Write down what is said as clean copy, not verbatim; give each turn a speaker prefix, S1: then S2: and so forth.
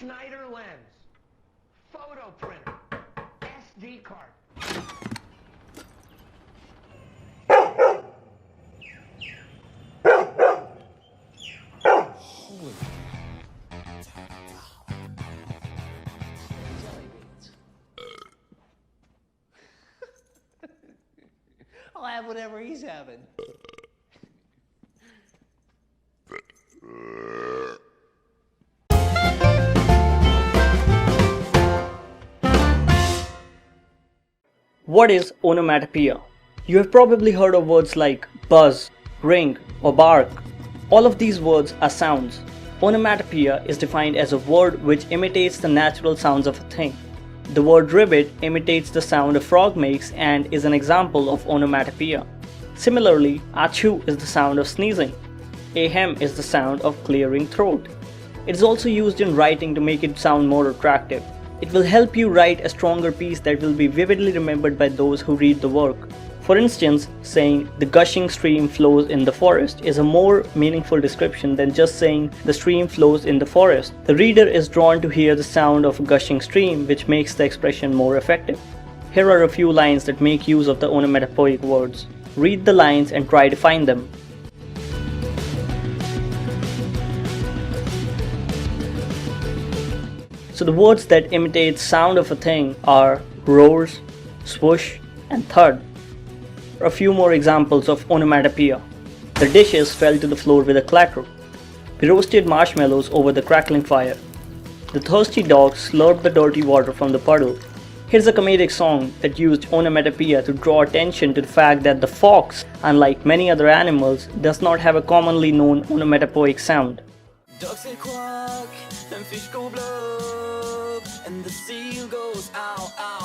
S1: Schneider lens, photo printer, SD card.
S2: Holy. Jelly beans. I'll have whatever he's having.
S3: What is onomatopoeia? You have probably heard of words like buzz, ring, or bark. All of these words are sounds. Onomatopoeia is defined as a word which imitates the natural sounds of a thing. The word ribbit imitates the sound a frog makes and is an example of onomatopoeia. Similarly, achoo is the sound of sneezing. Ahem is the sound of clearing throat. It is also used in writing to make it sound more attractive. It will help you write a stronger piece that will be vividly remembered by those who read the work. For instance, saying the gushing stream flows in the forest is a more meaningful description than just saying the stream flows in the forest. The reader is drawn to hear the sound of a gushing stream, which makes the expression more effective. Here are a few lines that make use of the onomatopoeic words. Read the lines and try to find them. So the words that imitate sound of a thing are roars, swoosh, and thud. A few more examples of onomatopoeia. The dishes fell to the floor with a clatter. We roasted marshmallows over the crackling fire. The thirsty dog slurped the dirty water from the puddle. Here's a comedic song that used onomatopoeia to draw attention to the fact that the fox, unlike many other animals, does not have a commonly known onomatopoeic sound.
S4: Ducks say quack, and fish go blub, and the seal goes ow, ow.